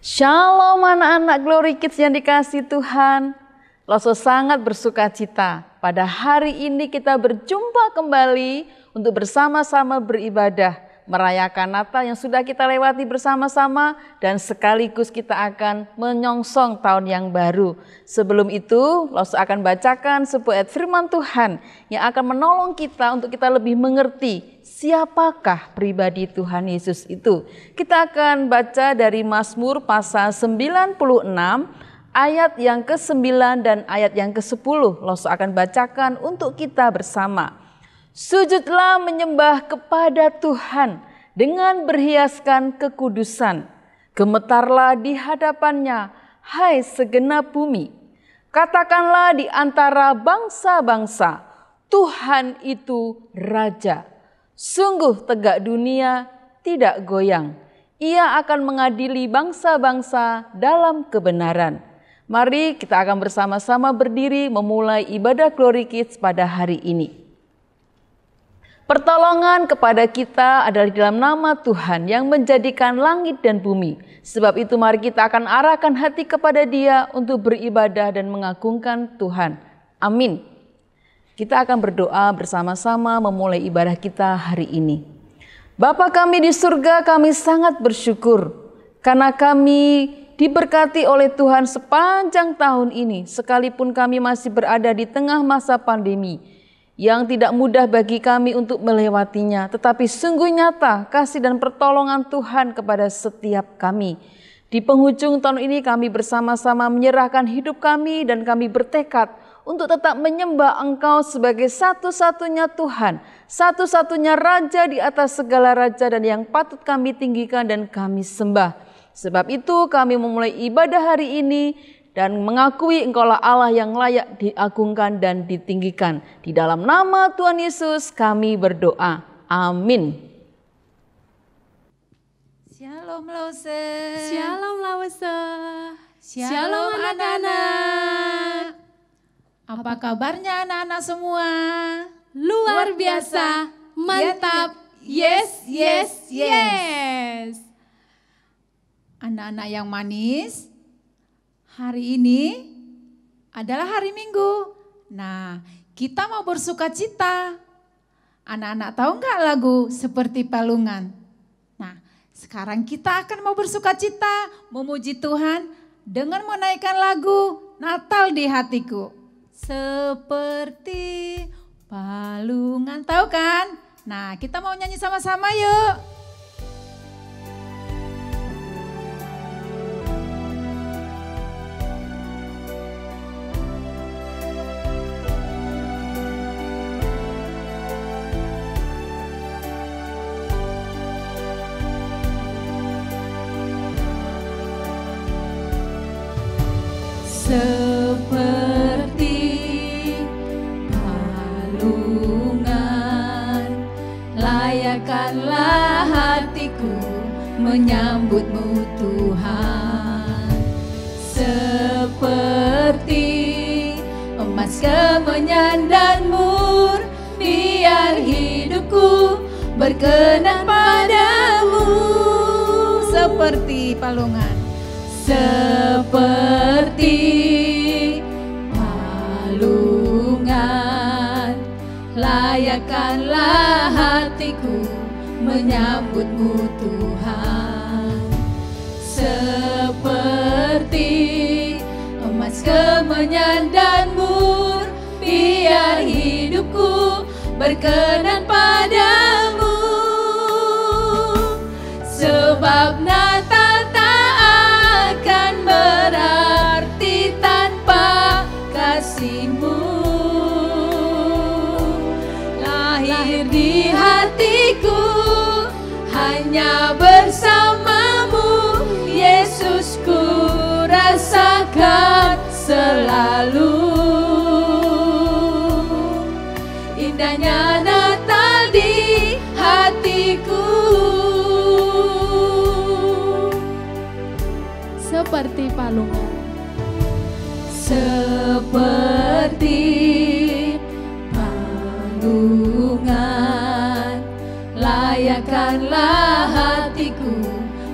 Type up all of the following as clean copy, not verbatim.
Shalom anak-anak Glory Kids yang dikasihi Tuhan. Loso sangat bersuka cita pada hari ini kita berjumpa kembali untuk bersama-sama beribadah, merayakan Natal yang sudah kita lewati bersama-sama dan sekaligus kita akan menyongsong tahun yang baru. Sebelum itu, Loso akan bacakan sebuah ayat firman Tuhan yang akan menolong kita untuk kita lebih mengerti siapakah pribadi Tuhan Yesus itu. Kita akan baca dari Mazmur pasal 96 ayat yang ke-9 dan ayat yang ke-10. Loso akan bacakan untuk kita bersama. Sujudlah menyembah kepada Tuhan dengan berhiaskan kekudusan. Gemetarlah di hadapannya, hai segenap bumi. Katakanlah di antara bangsa-bangsa, Tuhan itu Raja. Sungguh tegak dunia tidak goyang. Ia akan mengadili bangsa-bangsa dalam kebenaran. Mari kita akan bersama-sama berdiri memulai ibadah Glory Kids pada hari ini. Pertolongan kepada kita adalah di dalam nama Tuhan yang menjadikan langit dan bumi. Sebab itu mari kita akan arahkan hati kepada Dia untuk beribadah dan mengagungkan Tuhan. Amin. Kita akan berdoa bersama-sama memulai ibadah kita hari ini. Bapa kami di surga, kami sangat bersyukur karena kami diberkati oleh Tuhan sepanjang tahun ini. Sekalipun kami masih berada di tengah masa pandemi yang tidak mudah bagi kami untuk melewatinya, tetapi sungguh nyata kasih dan pertolongan Tuhan kepada setiap kami. Di penghujung tahun ini kami bersama-sama menyerahkan hidup kami dan kami bertekad untuk tetap menyembah Engkau sebagai satu-satunya Tuhan, satu-satunya Raja di atas segala raja dan yang patut kami tinggikan dan kami sembah. Sebab itu kami memulai ibadah hari ini dan mengakui Engkaulah Allah yang layak diagungkan dan ditinggikan. Di dalam nama Tuhan Yesus kami berdoa. Amin. Shalom Lause. Shalom Lause. Shalom anak-anak. Apa kabarnya anak-anak semua? Luar biasa, mantap, yes, yes, yes. Anak-anak yang manis, hari ini adalah hari Minggu. Nah, kita mau bersuka cita. Anak-anak tahu nggak lagu Seperti Palungan? Nah, sekarang kita akan mau bersuka cita, memuji Tuhan dengan menaikkan lagu Natal di Hatiku. Seperti palungan, tahu kan? Nah, kita mau nyanyi sama-sama yuk. Seperti palungan, layakkanlah hatiku menyambutmu Tuhan. Seperti emas kemenyan dan mur, biar hidupku berkenan padamu. Seperti palungan. Seperti palungan, layakkanlah hatiku menyambutmu Tuhan. Seperti emas kemenyan dan mur, biar hidupku berkenan padamu. Sebab Natal berarti tanpa kasih-Mu. Lahir di hatiku hanya bersama-Mu, Yesus, ku rasakan selalu. Indahnya Natal di hatiku. Seperti palungan. Seperti palungan, layakkanlah hatiku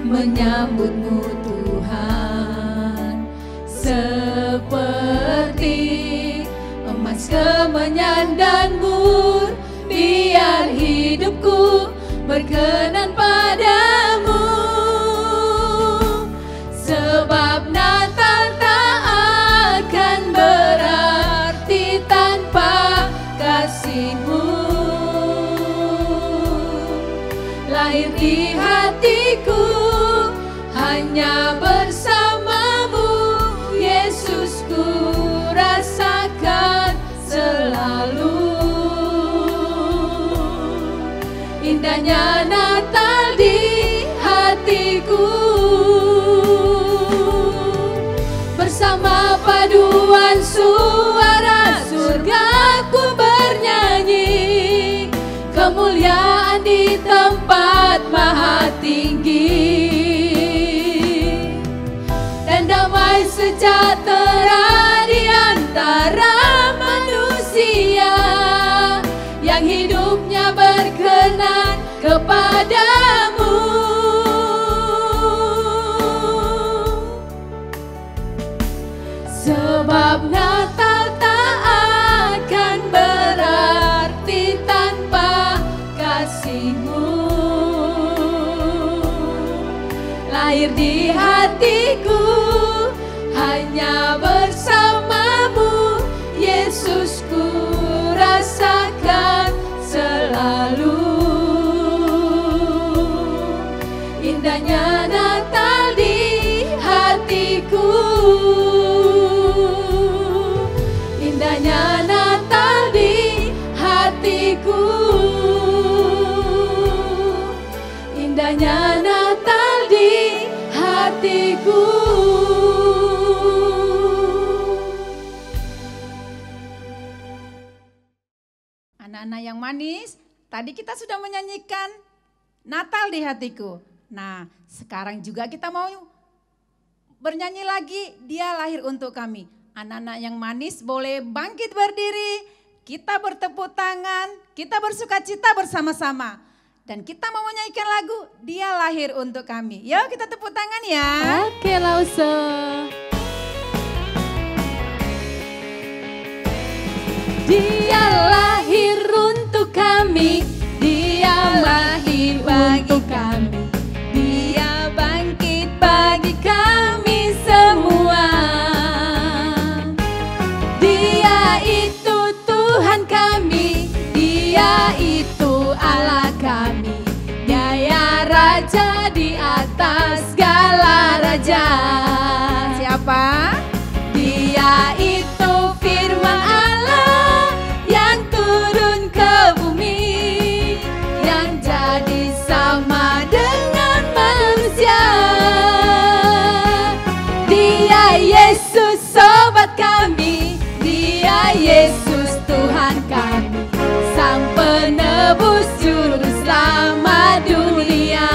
menyambutmu Tuhan. seperti emas, kemenyan dan mur, biar hidupku berkenan padamu. Sebab Natal tak akan berarti tanpa kasih-Mu. Lahir di hatiku hanya bersama-Mu, Yesus, ku rasakan selalu. Indahnya Natal di hatiku, bersama paduan suara surga ku bernyanyi, kemuliaan di tempat maha tinggi, dan damai sejahtera di antara manusia yang hidupnya berkenan kepadamu. Sebab Natal tak akan berarti tanpa kasih-Mu. Lahir di hatiku hanya bersama-Mu, Yesus, ku rasakan selalu. Indahnya Natal di hatiku, indahnya Natal di hatiku, indahnya Natal di hatiku. Anak-anak yang manis, tadi kita sudah menyanyikan Natal di hatiku. Nah, sekarang juga kita mau bernyanyi lagi, Dia lahir untuk kami. Anak-anak yang manis boleh bangkit berdiri, kita bertepuk tangan, kita bersukacita bersama-sama. Dan kita mau menyanyikan lagu Dia lahir untuk kami. Yuk kita tepuk tangan ya. Oke, Lause. Dia lahir untuk kami, Dia lahir bagi kami, Dia bangkit bagi kami semua. Dia itu Tuhan kami, Dia itu Allah kami, Dia Raja di atas segala raja. Siapa? Dia itu firman Allah yang turun ke bumi, yang jadi sama dengan manusia. Dia Yesus sobat kami, Dia Yesus Tuhan kami, Sang penebus juru selamat dunia.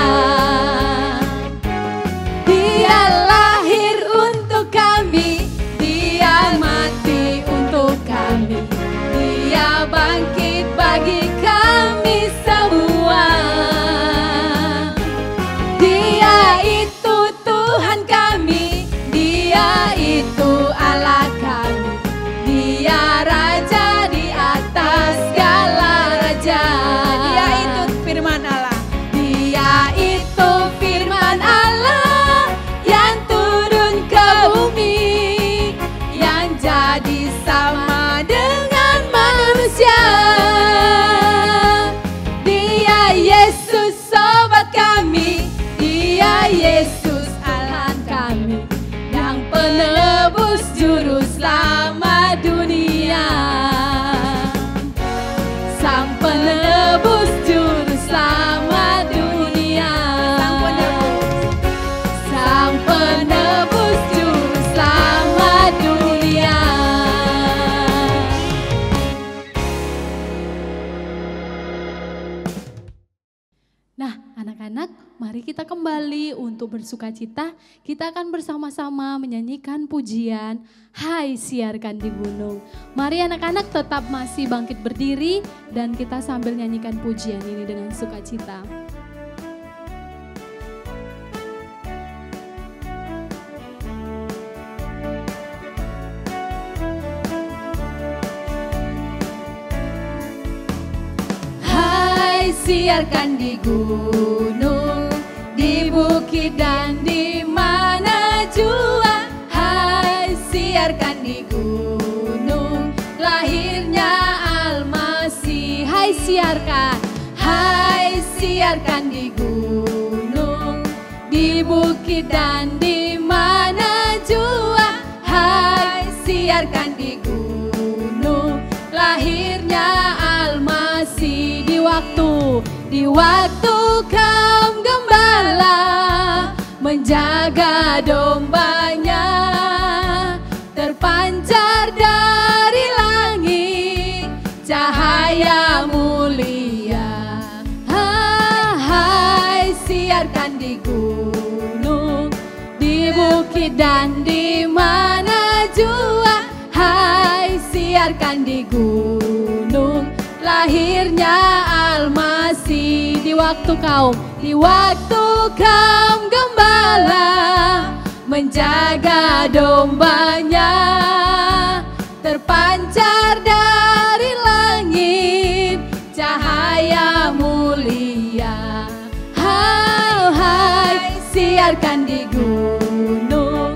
Dia lahir untuk kami, Dia mati untuk kami, Dia bangkit bagi kami semua. Dia itu Tuhan kami, Dia itu Allah kami, Dia Raja di atas segala raja. Dia itu firman Allah. Dia itu firman Allah yang turun ke bumi, yang jadi sama dengan manusia. Dia Yesus sobat kami, Dia Yesus Allah kami, yang penebus juru selamat dunia. Sang penebus juru selamat dunia. Sang penebus juru selamat dunia. Nah, anak-anak, mari kita kembali untuk bersukacita. Kita akan bersama-sama menyanyikan pujian Hai Siarkan di Gunung. Mari anak-anak tetap masih bangkit berdiri dan kita sambil nyanyikan pujian ini dengan sukacita. siarkan di gunung, di bukit dan di mana jua. Hai, siarkan di gunung, lahirnya Almasih. Hai, siarkan. Hai, siarkan di gunung, di bukit dan di mana jua. Hai, siarkan di gunung, lahirnya Almasih. Di waktu kaum gembala menjaga dombanya, terpancar dari langit cahaya mulia. Hai, siarkan di gunung, di bukit dan di mana jua. Hai, siarkan di gunung, lahirnya Almasih. Di waktu kaum gembala menjaga dombanya, terpancar dari langit cahaya mulia. Hai, siarkan di gunung,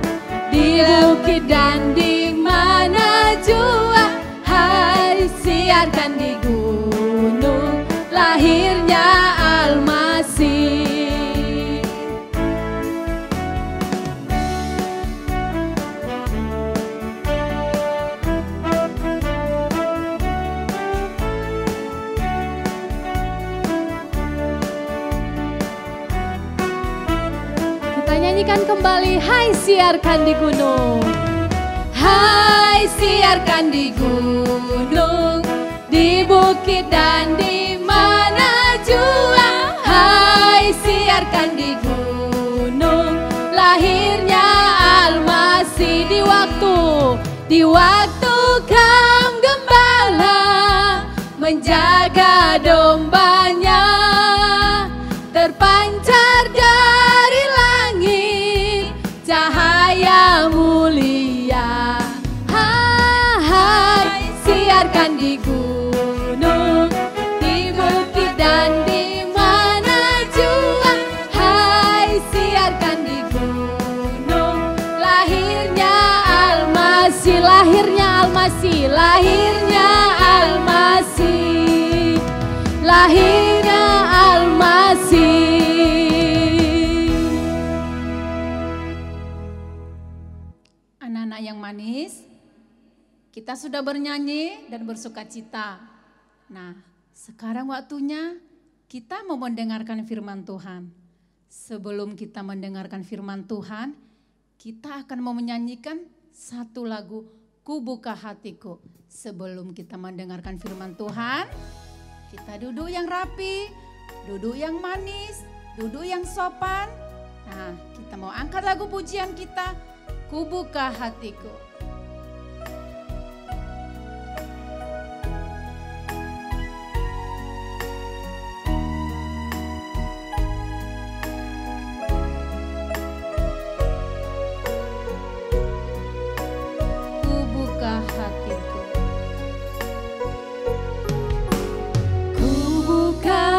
di bukit dan di mana jua. Hai, siarkan di gunung, lahirnya Almasih. Kita nyanyikan kembali, hai siarkan di gunung. Hai, siarkan di gunung, di bukit dan di mana jua. Hai, siarkan di gunung, lahirnya Almasih. Di waktu kaum gembala menjaga dombanya, terpancar dari langit cahaya mulia. Hai, siarkan di gunung, di bukit dan di mana jua. Hai, siarkan di gunung, lahirnya Almasih. Lahirnya Almasih, lahirnya Almasih, lahirnya Almasih. Anak-anak yang manis, kita sudah bernyanyi dan bersuka cita. Nah, sekarang waktunya kita mau mendengarkan firman Tuhan. Sebelum kita mendengarkan firman Tuhan, kita akan mau menyanyikan satu lagu, Ku Buka Hatiku. Sebelum kita mendengarkan firman Tuhan, kita duduk yang rapi, duduk yang manis, duduk yang sopan. Nah, kita mau angkat lagu pujian kita, Ku Buka Hatiku.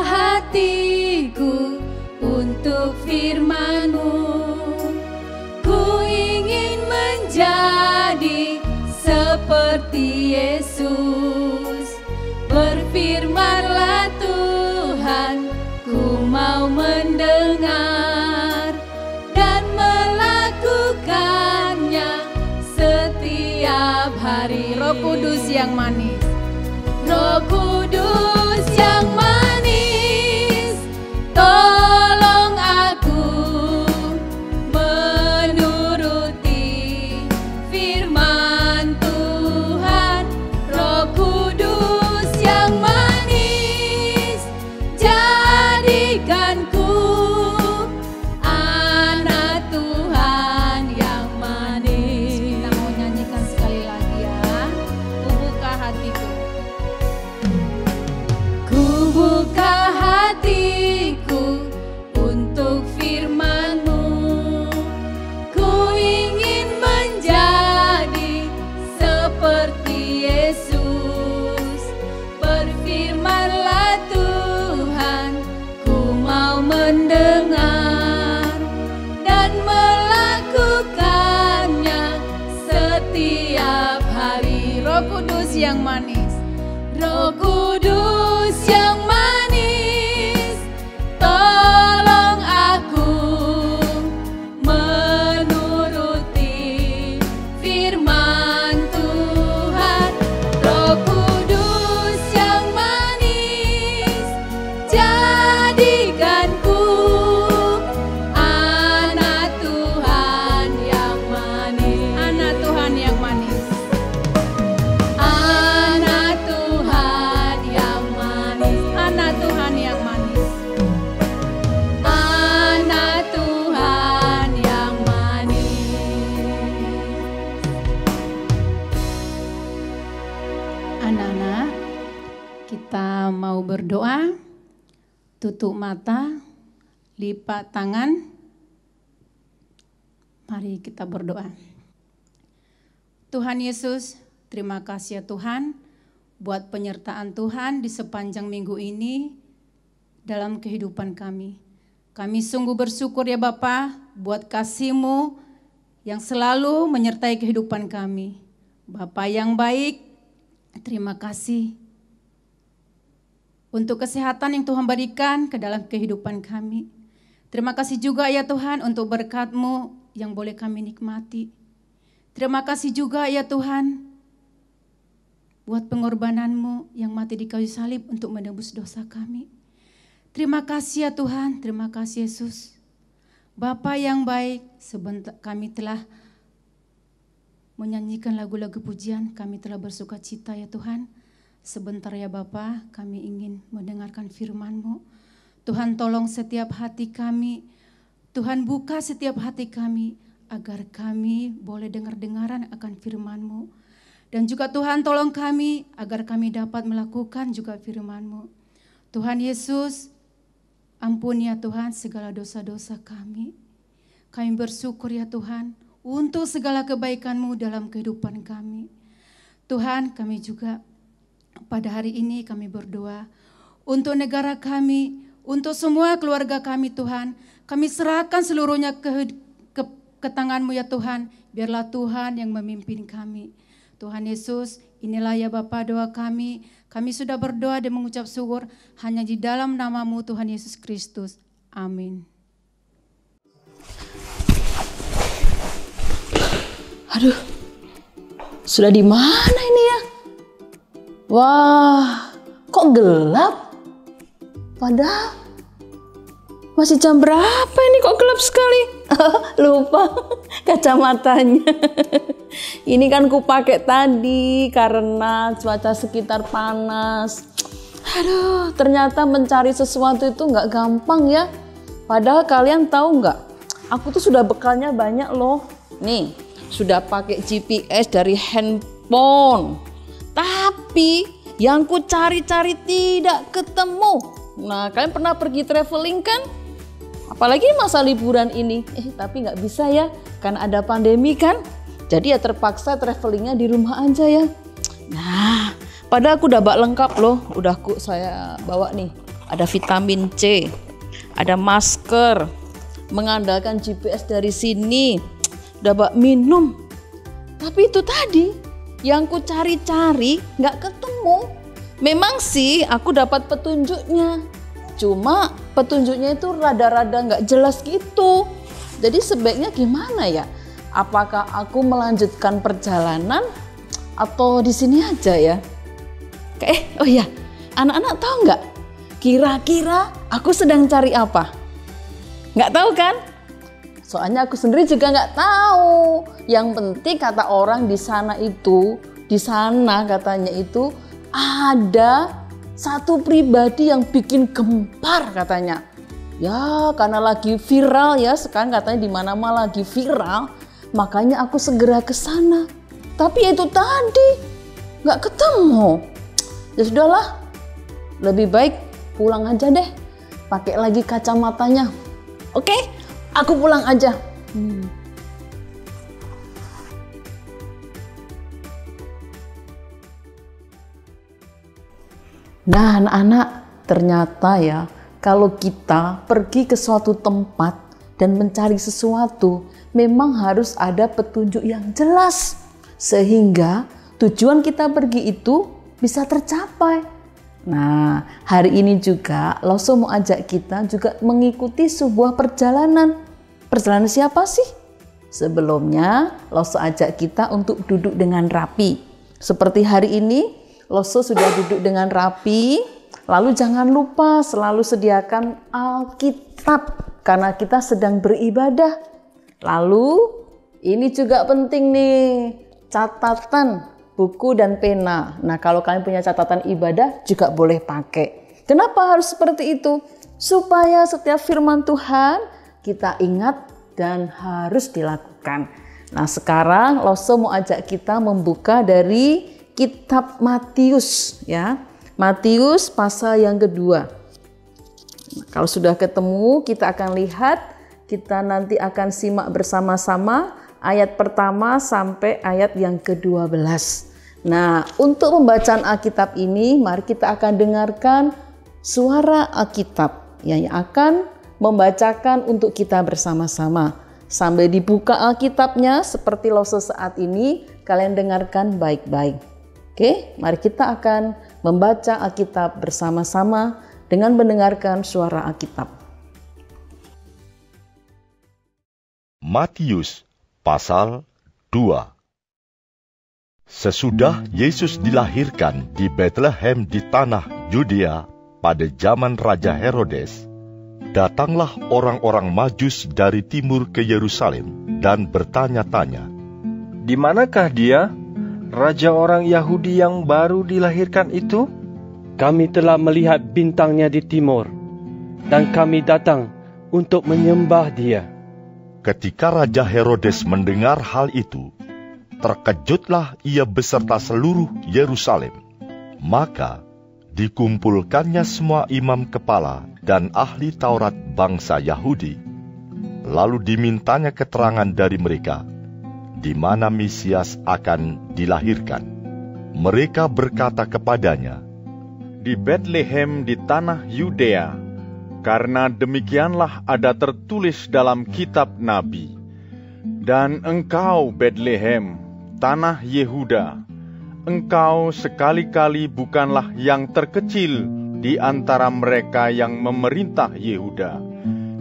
Hatiku untuk firman-Mu, ku ingin menjadi seperti Yesus. Berfirmanlah Tuhan, ku mau mendengar dan melakukannya setiap hari. Roh Kudus yang manis, Roh Kudus yang manis, tolong aku menuruti firman Tuhan. Roh Kudus yang manis, jadikanku anak Tuhan yang manis. kita mau nyanyikan sekali lagi ya. Ku buka hatiku. yang manis. Roh Kudus yang manis, tolong aku menuruti firman Tuhan. Roh Kudus yang manis, jadikanku anak Tuhan yang manis. Anak Tuhan yang manis. Anak Tuhan yang manis. Anak Tuhan yang manis. Anak Tuhan yang manis. Anak-anak, kita mau berdoa. Tutup mata, lipat tangan. Mari kita berdoa. Tuhan Yesus, terima kasih ya Tuhan buat penyertaan Tuhan di sepanjang minggu ini dalam kehidupan kami. Kami sungguh bersyukur ya Bapa buat kasih-Mu yang selalu menyertai kehidupan kami. Bapa yang baik, terima kasih untuk kesehatan yang Tuhan berikan ke dalam kehidupan kami. Terima kasih juga ya Tuhan untuk berkat-Mu yang boleh kami nikmati. Terima kasih juga ya Tuhan buat pengorbanan-Mu yang mati di kayu salib untuk menebus dosa kami. Terima kasih ya Tuhan, terima kasih Yesus. Bapa yang baik, sebentar kami telah menyanyikan lagu-lagu pujian, kami telah bersuka cita ya Tuhan. Sebentar ya Bapa, kami ingin mendengarkan firman-Mu. Tuhan tolong setiap hati kami, Tuhan buka setiap hati kami, agar kami boleh dengar-dengaran akan firman-Mu. Dan juga Tuhan tolong kami, agar kami dapat melakukan juga firman-Mu. Tuhan Yesus, ampuni ya Tuhan segala dosa-dosa kami. Kami bersyukur ya Tuhan, untuk segala kebaikan-Mu dalam kehidupan kami. Tuhan, kami juga pada hari ini kami berdoa untuk negara kami, untuk semua keluarga kami Tuhan. Kami serahkan seluruhnya ke tangan-Mu ya Tuhan. Biarlah Tuhan yang memimpin kami. Tuhan Yesus, inilah ya Bapa doa kami. Kami sudah berdoa dan mengucap syukur hanya di dalam nama-Mu Tuhan Yesus Kristus. Amin. Aduh, sudah di mana ini ya? Wah, kok gelap? Padahal masih jam berapa ini kok gelap sekali? Lupa kacamatanya. Ini kan ku pakai tadi karena cuaca sekitar panas. Aduh, ternyata mencari sesuatu itu nggak gampang ya. Padahal kalian tahu nggak? Aku tuh sudah bekalnya banyak loh. Nih, sudah pakai GPS dari handphone. Tapi yang ku cari-cari tidak ketemu. Nah, kalian pernah pergi traveling kan? Apalagi masa liburan ini. Tapi nggak bisa ya, karena ada pandemi kan. Jadi ya terpaksa travelingnya di rumah aja ya. Nah, padahal aku udah bak lengkap loh. Udah saya bawa nih. Ada vitamin C, ada masker, mengandalkan GPS dari sini. Udah bak minum. Tapi itu tadi yang ku cari-cari nggak ketemu. Memang sih aku dapat petunjuknya. Cuma petunjuknya itu rada-rada nggak jelas gitu. Jadi sebaiknya gimana ya? Apakah aku melanjutkan perjalanan atau di sini aja ya? Oh iya, anak-anak tahu nggak? Kira-kira aku sedang cari apa? Nggak tahu kan? Soalnya aku sendiri juga nggak tahu. Yang penting kata orang di sana katanya itu ada satu pribadi yang bikin gempar katanya. Ya karena lagi viral ya, sekarang katanya di mana-mana lagi viral. Makanya aku segera ke sana. Tapi itu tadi nggak ketemu. Ya sudahlah, lebih baik pulang aja deh. Pakai lagi kacamatanya. Oke, aku pulang aja. Nah anak-anak, ternyata ya kalau kita pergi ke suatu tempat dan mencari sesuatu, memang harus ada petunjuk yang jelas. Sehingga tujuan kita pergi itu bisa tercapai. Nah, hari ini juga Loso mau ajak kita juga mengikuti sebuah perjalanan. Perjalanan siapa sih? Sebelumnya Loso ajak kita untuk duduk dengan rapi. Seperti hari ini Loso sudah duduk dengan rapi. Lalu jangan lupa selalu sediakan Alkitab karena kita sedang beribadah. Lalu ini juga penting nih, catatan, buku dan pena. Nah, kalau kalian punya catatan ibadah juga boleh pakai. Kenapa harus seperti itu? Supaya setiap firman Tuhan kita ingat dan harus dilakukan. Nah, sekarang Loso mau ajak kita membuka dari kitab Matius ya. Matius pasal yang kedua. Nah, kalau sudah ketemu, kita akan lihat, kita nanti akan simak bersama-sama ayat pertama sampai ayat yang ke-12. Nah, untuk pembacaan Alkitab ini, mari kita akan dengarkan suara Alkitab yang akan membacakan untuk kita bersama-sama. Sambil dibuka Alkitabnya seperti Loso saat ini, kalian dengarkan baik-baik. Oke, mari kita akan membaca Alkitab bersama-sama dengan mendengarkan suara Alkitab. Matius pasal 2. Sesudah Yesus dilahirkan di Betlehem di tanah Yudea pada zaman Raja Herodes, datanglah orang-orang Majus dari timur ke Yerusalem dan bertanya-tanya, "Di manakah dia, Raja orang Yahudi yang baru dilahirkan itu? Kami telah melihat bintangnya di timur, dan kami datang untuk menyembah dia." Ketika Raja Herodes mendengar hal itu, terkejutlah ia beserta seluruh Yerusalem. Maka dikumpulkannya semua imam kepala dan ahli Taurat bangsa Yahudi. Lalu dimintanya keterangan dari mereka, di mana Mesias akan dilahirkan. Mereka berkata kepadanya, "Di Betlehem di tanah Yudea, karena demikianlah ada tertulis dalam kitab Nabi. Dan engkau Betlehem, tanah Yehuda, engkau sekali-kali bukanlah yang terkecil di antara mereka yang memerintah Yehuda,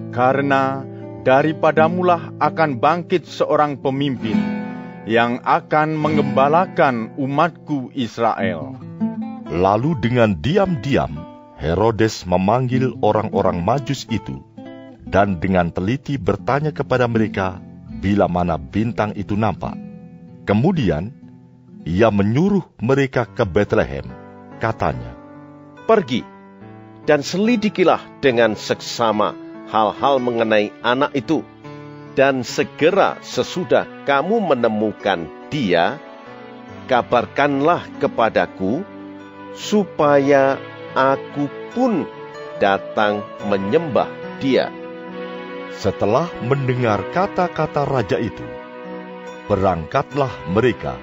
karena daripadamulah akan bangkit seorang pemimpin yang akan menggembalakan umatku Israel." Lalu dengan diam-diam Herodes memanggil orang-orang Majus itu dan dengan teliti bertanya kepada mereka bila mana bintang itu nampak. Kemudian ia menyuruh mereka ke Betlehem. Katanya, "Pergi dan selidikilah dengan seksama hal-hal mengenai anak itu, dan segera sesudah kamu menemukan dia, kabarkanlah kepadaku, supaya aku pun datang menyembah dia." Setelah mendengar kata-kata raja itu, berangkatlah mereka,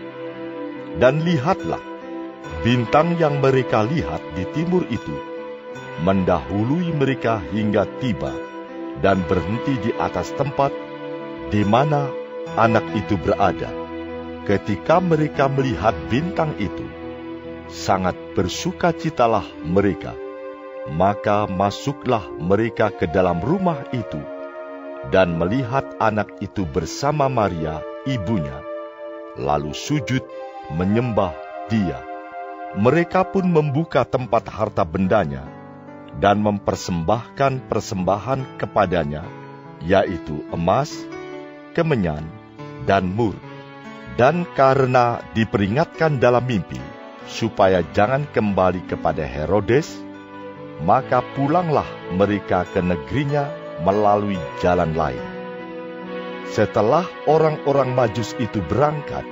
dan lihatlah, bintang yang mereka lihat di timur itu mendahului mereka hingga tiba dan berhenti di atas tempat di mana anak itu berada. Ketika mereka melihat bintang itu, sangat bersukacitalah mereka. Maka masuklah mereka ke dalam rumah itu dan melihat anak itu bersama Maria, ibunya, lalu sujud menyembah dia. Mereka pun membuka tempat harta bendanya dan mempersembahkan persembahan kepadanya, yaitu emas, kemenyan, dan mur. Dan karena diperingatkan dalam mimpi, supaya jangan kembali kepada Herodes, maka pulanglah mereka ke negerinya melalui jalan lain. Setelah orang-orang Majus itu berangkat,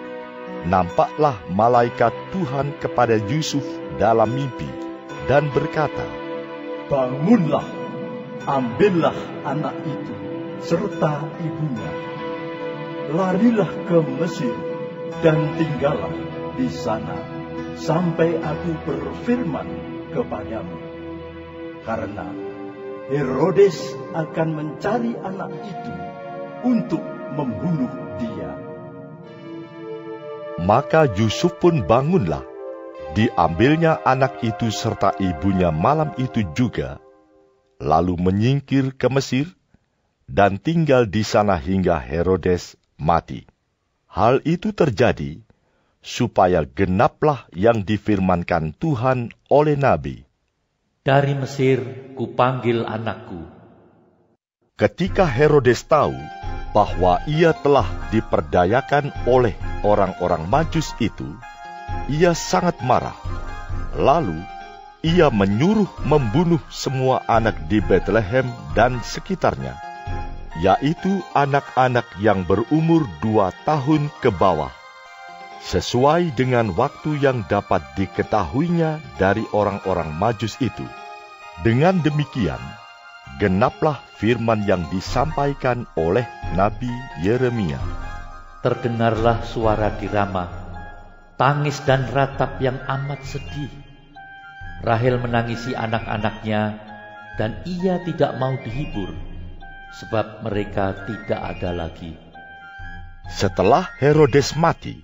nampaklah malaikat Tuhan kepada Yusuf dalam mimpi dan berkata, "Bangunlah, ambillah anak itu serta ibunya, larilah ke Mesir dan tinggallah di sana sampai aku berfirman kepadamu. Karena Herodes akan mencari anak itu untuk membunuh dia." Maka Yusuf pun bangunlah, diambilnya anak itu serta ibunya malam itu juga, lalu menyingkir ke Mesir, dan tinggal di sana hingga Herodes mati. Hal itu terjadi supaya genaplah yang difirmankan Tuhan oleh Nabi. Dari Mesir kupanggil anakku. Ketika Herodes tahu bahwa ia telah diperdayakan oleh orang-orang Majus itu, ia sangat marah. Lalu ia menyuruh membunuh semua anak di Bethlehem dan sekitarnya, yaitu anak-anak yang berumur 2 tahun ke bawah, sesuai dengan waktu yang dapat diketahuinya dari orang-orang Majus itu. Dengan demikian, genaplah firman yang disampaikan oleh Nabi Yeremia. Terdengarlah suara di Rama, tangis dan ratap yang amat sedih. Rahel menangisi anak-anaknya, dan ia tidak mau dihibur, sebab mereka tidak ada lagi. Setelah Herodes mati,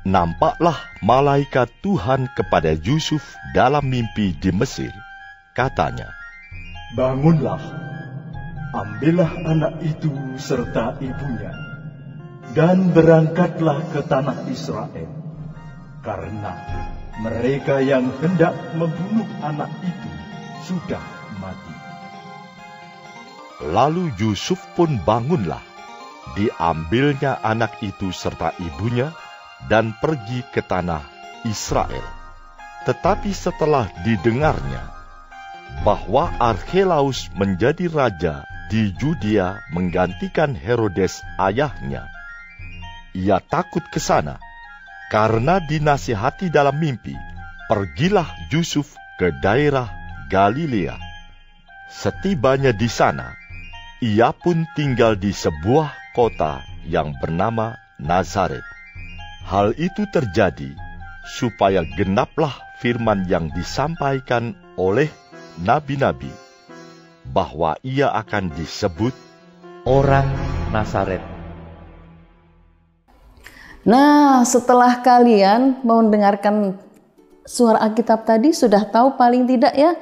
nampaklah malaikat Tuhan kepada Yusuf dalam mimpi di Mesir. Katanya, "Bangunlah, ambillah anak itu serta ibunya, dan berangkatlah ke tanah Israel, karena mereka yang hendak membunuh anak itu sudah mati." Lalu Yusuf pun bangunlah, diambilnya anak itu serta ibunya, dan pergi ke tanah Israel. Tetapi setelah didengarnya bahwa Arkhelaus menjadi raja di Yudea menggantikan Herodes ayahnya, ia takut ke sana. Karena dinasihati dalam mimpi, pergilah Yusuf ke daerah Galilea. Setibanya di sana, ia pun tinggal di sebuah kota yang bernama Nazaret. Hal itu terjadi supaya genaplah firman yang disampaikan oleh nabi-nabi, bahwa ia akan disebut orang Nazaret. Nah, setelah kalian mau mendengarkan suara Alkitab tadi, sudah tahu paling tidak ya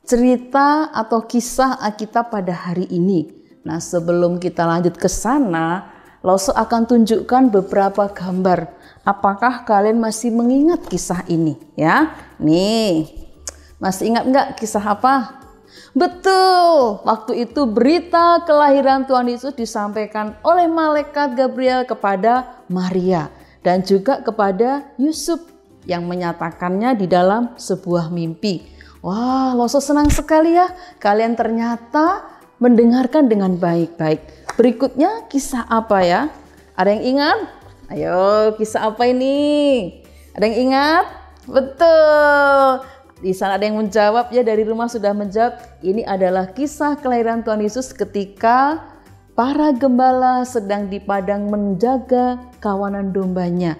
cerita atau kisah Alkitab pada hari ini. Nah, sebelum kita lanjut ke sana, Loso akan tunjukkan beberapa gambar. Apakah kalian masih mengingat kisah ini? Ya, nih, masih ingat nggak kisah apa? Betul, waktu itu berita kelahiran Tuhan Yesus disampaikan oleh malaikat Gabriel kepada Maria dan juga kepada Yusuf yang menyatakannya di dalam sebuah mimpi. Wah, Loso senang sekali ya, kalian ternyata mendengarkan dengan baik-baik. Berikutnya kisah apa ya? Ada yang ingat? Ayo, kisah apa ini? Ada yang ingat? Betul. Di sana ada yang menjawab ya, dari rumah sudah menjawab. Ini adalah kisah kelahiran Tuhan Yesus ketika para gembala sedang di padang menjaga kawanan dombanya.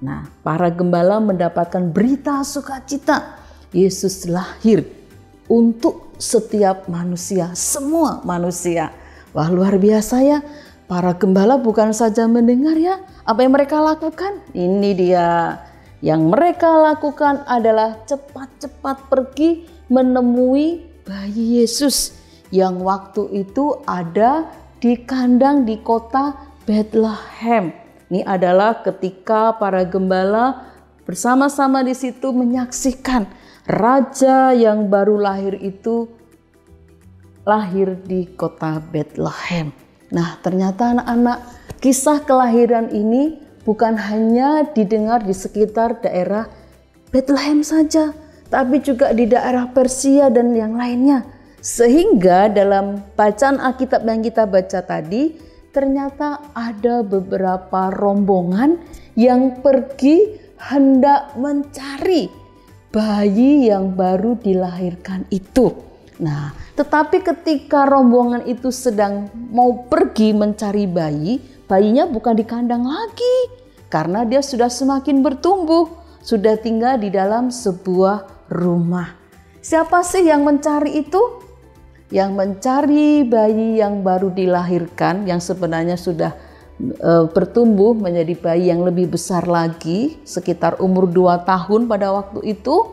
Nah, para gembala mendapatkan berita sukacita. Yesus lahir untuk setiap manusia, semua manusia. Wah, luar biasa ya. Para gembala bukan saja mendengar ya, apa yang mereka lakukan? Ini dia. Yang mereka lakukan adalah cepat-cepat pergi menemui bayi Yesus yang waktu itu ada di kandang di kota Bethlehem. Ini adalah ketika para gembala bersama-sama di situ menyaksikan raja yang baru lahir itu lahir di kota Bethlehem. Nah, ternyata anak-anak, kisah kelahiran ini bukan hanya didengar di sekitar daerah Bethlehem saja, tapi juga di daerah Persia dan yang lainnya. Sehingga dalam bacaan Alkitab yang kita baca tadi, ternyata ada beberapa rombongan yang pergi hendak mencari bayi yang baru dilahirkan itu. Nah, tetapi ketika rombongan itu sedang mau pergi mencari bayi, bayinya bukan di kandang lagi, karena dia sudah semakin bertumbuh, sudah tinggal di dalam sebuah rumah. Siapa sih yang mencari itu? Yang mencari bayi yang baru dilahirkan, yang sebenarnya sudah bertumbuh menjadi bayi yang lebih besar lagi, sekitar umur 2 tahun pada waktu itu,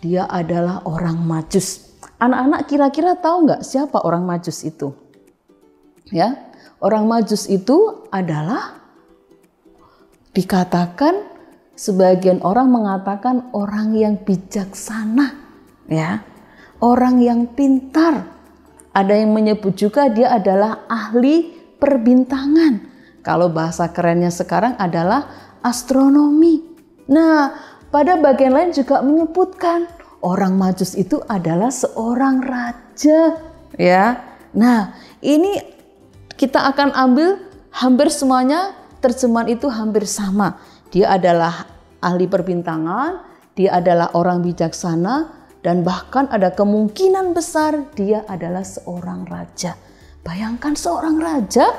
dia adalah orang Majus. Anak-anak kira-kira tahu nggak siapa orang Majus itu? Ya, orang Majus itu adalah dikatakan, sebagian orang mengatakan orang yang bijaksana, ya, orang yang pintar. Ada yang menyebut juga dia adalah ahli perbintangan. Kalau bahasa kerennya sekarang adalah astronomi. Nah, pada bagian lain juga menyebutkan orang Majus itu adalah seorang raja, ya. Nah, ini kita akan ambil hampir semuanya, terjemahan itu hampir sama. Dia adalah ahli perbintangan, dia adalah orang bijaksana, dan bahkan ada kemungkinan besar dia adalah seorang raja. Bayangkan seorang raja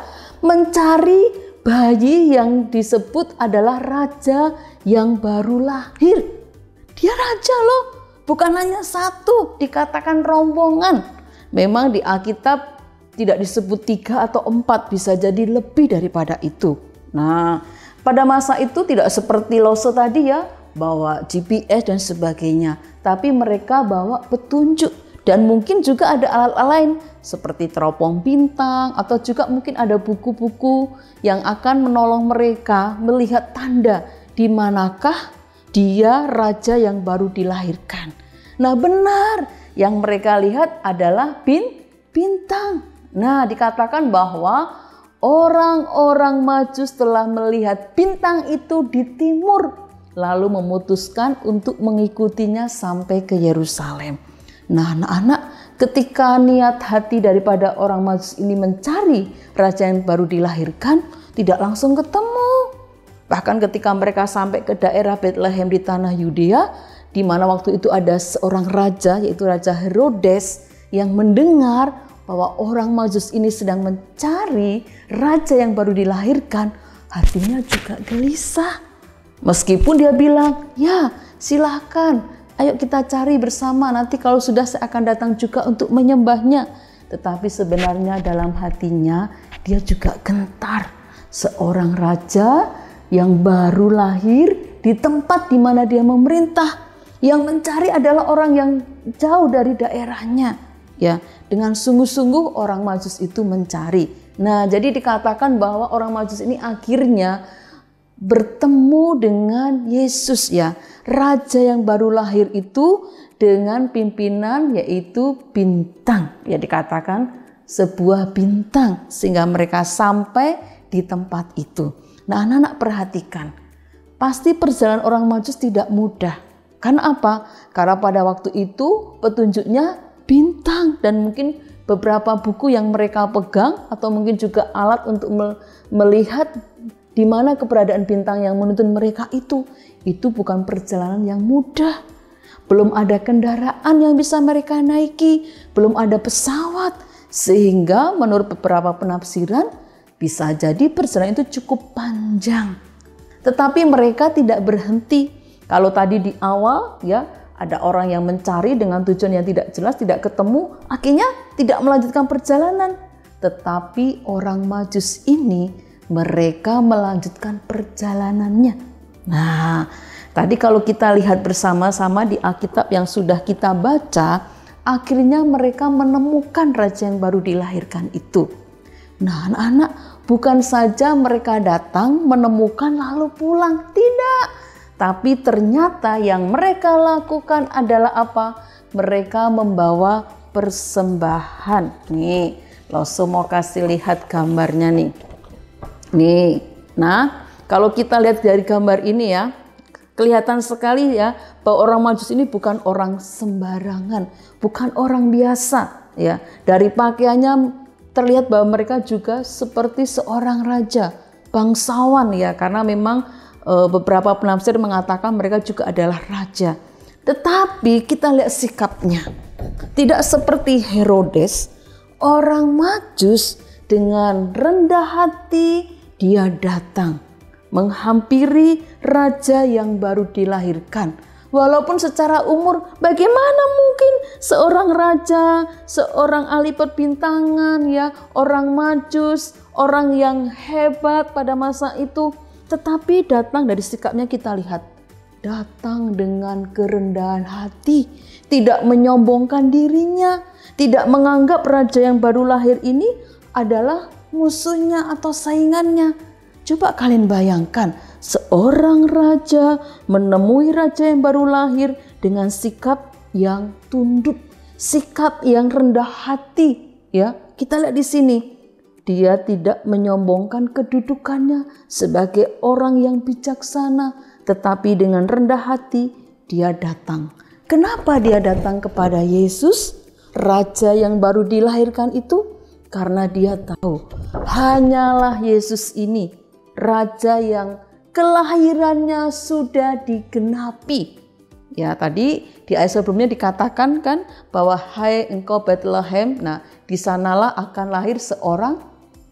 mencari bayi yang disebut adalah raja yang baru lahir. Dia raja loh, bukan hanya satu, dikatakan rombongan. Memang di Alkitab tidak disebut 3 atau 4, bisa jadi lebih daripada itu. Nah, pada masa itu tidak seperti Lose tadi ya, bawa GPS dan sebagainya. Tapi mereka bawa petunjuk. Dan mungkin juga ada alat-alat lain seperti teropong bintang, atau juga mungkin ada buku-buku yang akan menolong mereka melihat tanda di manakah dia raja yang baru dilahirkan. Nah, benar, yang mereka lihat adalah bintang. Nah, dikatakan bahwa orang-orang Majus telah melihat bintang itu di timur, lalu memutuskan untuk mengikutinya sampai ke Yerusalem. Nah, anak-anak, ketika niat hati daripada orang Majus ini mencari raja yang baru dilahirkan, tidak langsung ketemu. Bahkan ketika mereka sampai ke daerah Bethlehem di tanah Yudea, di mana waktu itu ada seorang raja, yaitu Raja Herodes, yang mendengar bahwa orang Majus ini sedang mencari raja yang baru dilahirkan, hatinya juga gelisah. Meskipun dia bilang, ya silahkan, ayo kita cari bersama, nanti kalau sudah saya akan datang juga untuk menyembahnya. Tetapi sebenarnya dalam hatinya dia juga gentar. Seorang raja yang baru lahir di tempat di mana dia memerintah, yang mencari adalah orang yang jauh dari daerahnya. Ya, dengan sungguh-sungguh orang Majus itu mencari. Nah, jadi dikatakan bahwa orang Majus ini akhirnya bertemu dengan Yesus, ya, raja yang baru lahir itu, dengan pimpinan yaitu bintang. Ya, dikatakan sebuah bintang sehingga mereka sampai di tempat itu. Nah, anak-anak perhatikan, pasti perjalanan orang Majus tidak mudah. Karena apa? Karena pada waktu itu petunjuknya bintang, dan mungkin beberapa buku yang mereka pegang, atau mungkin juga alat untuk melihat di mana keberadaan bintang yang menuntun mereka itu bukan perjalanan yang mudah. Belum ada kendaraan yang bisa mereka naiki, belum ada pesawat, sehingga menurut beberapa penafsiran bisa jadi perjalanan itu cukup panjang. Tetapi mereka tidak berhenti. Kalau tadi di awal, ya, ada orang yang mencari dengan tujuan yang tidak jelas, tidak ketemu, akhirnya tidak melanjutkan perjalanan. Tetapi orang Majus ini, mereka melanjutkan perjalanannya. Nah, tadi kalau kita lihat bersama-sama di Alkitab yang sudah kita baca, akhirnya mereka menemukan raja yang baru dilahirkan itu. Nah, anak-anak, bukan saja mereka datang, menemukan lalu pulang, tidak. Tapi ternyata yang mereka lakukan adalah apa? Mereka membawa persembahan. Nih, Lose mau kasih lihat gambarnya nih. Nih, nah kalau kita lihat dari gambar ini ya, kelihatan sekali ya bahwa orang Majus ini bukan orang sembarangan, bukan orang biasa ya. Dari pakaiannya terlihat bahwa mereka juga seperti seorang raja, bangsawan ya, karena memang beberapa penafsir mengatakan mereka juga adalah raja. Tetapi kita lihat sikapnya. Tidak seperti Herodes, orang Majus dengan rendah hati dia datang menghampiri raja yang baru dilahirkan, Walaupun secara umur, bagaimana mungkin seorang raja, seorang ahli perbintangan, ya, orang Majus, orang yang hebat pada masa itu, tetapi datang dari sikapnya kita lihat, datang dengan kerendahan hati, tidak menyombongkan dirinya, tidak menganggap raja yang baru lahir ini adalah musuhnya atau saingannya. Coba kalian bayangkan, seorang raja menemui raja yang baru lahir dengan sikap yang tunduk, sikap yang rendah hati. Ya, kita lihat di sini, dia tidak menyombongkan kedudukannya sebagai orang yang bijaksana, tetapi dengan rendah hati dia datang. Kenapa dia datang kepada Yesus, raja yang baru dilahirkan itu? Karena dia tahu hanyalah Yesus ini raja yang kelahirannya sudah digenapi. Ya, tadi di ayat sebelumnya dikatakan kan bahwa hai engkau Bethlehem, nah di sanalah akan lahir seorang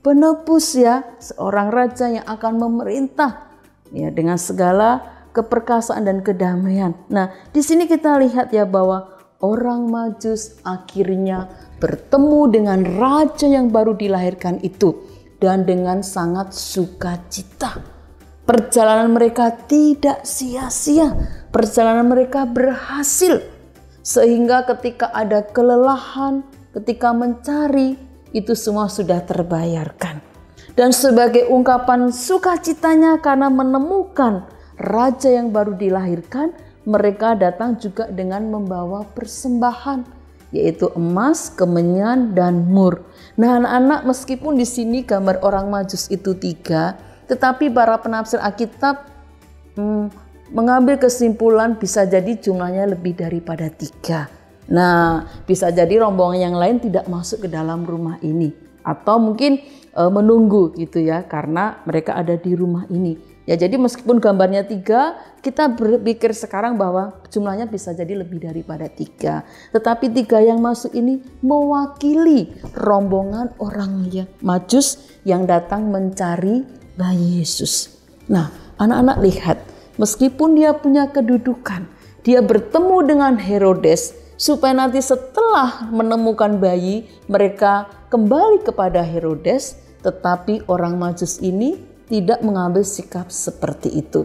penebus, ya, seorang raja yang akan memerintah, ya, dengan segala keperkasaan dan kedamaian. Nah, di sini kita lihat ya bahwa orang Majus akhirnya bertemu dengan raja yang baru dilahirkan itu dan dengan sangat sukacita. Perjalanan mereka tidak sia-sia, perjalanan mereka berhasil, sehingga ketika ada kelelahan, ketika mencari, itu semua sudah terbayarkan. Dan sebagai ungkapan sukacitanya karena menemukan raja yang baru dilahirkan, mereka datang juga dengan membawa persembahan, yaitu emas, kemenyan, dan mur. Nah, anak-anak, meskipun di sini gambar orang Majus itu 3, tetapi para penafsir Alkitab mengambil kesimpulan bisa jadi jumlahnya lebih daripada 3. Nah, bisa jadi rombongan yang lain tidak masuk ke dalam rumah ini, atau mungkin menunggu gitu ya, karena mereka ada di rumah ini. Ya, jadi meskipun gambarnya 3, kita berpikir sekarang bahwa jumlahnya bisa jadi lebih daripada 3. Tetapi 3 yang masuk ini mewakili rombongan orang Majus yang datang mencari bayi Yesus. Nah, anak-anak lihat, meskipun dia punya kedudukan, dia bertemu dengan Herodes supaya nanti setelah menemukan bayi, mereka kembali kepada Herodes, tetapi orang Majus ini tidak mengambil sikap seperti itu.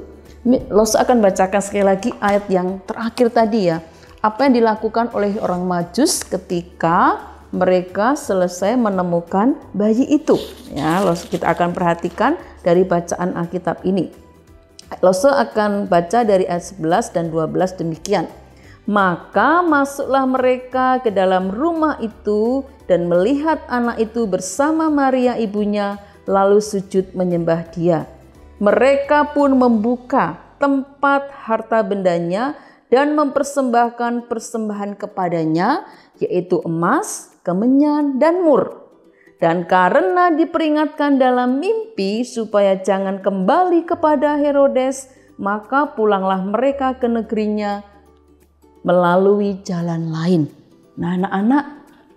Los akan bacakan sekali lagi ayat yang terakhir tadi ya. Apa yang dilakukan oleh orang Majus ketika mereka selesai menemukan bayi itu. Ya, Los kita akan perhatikan dari bacaan Alkitab ini. Los akan baca dari ayat 11 dan 12 demikian. Maka masuklah mereka ke dalam rumah itu dan melihat anak itu bersama Maria ibunya, lalu sujud menyembah dia. Mereka pun membuka tempat harta bendanya dan mempersembahkan persembahan kepadanya, yaitu emas, kemenyan, dan mur. Dan karena diperingatkan dalam mimpi supaya jangan kembali kepada Herodes, maka pulanglah mereka ke negerinya melalui jalan lain. Nah, anak-anak,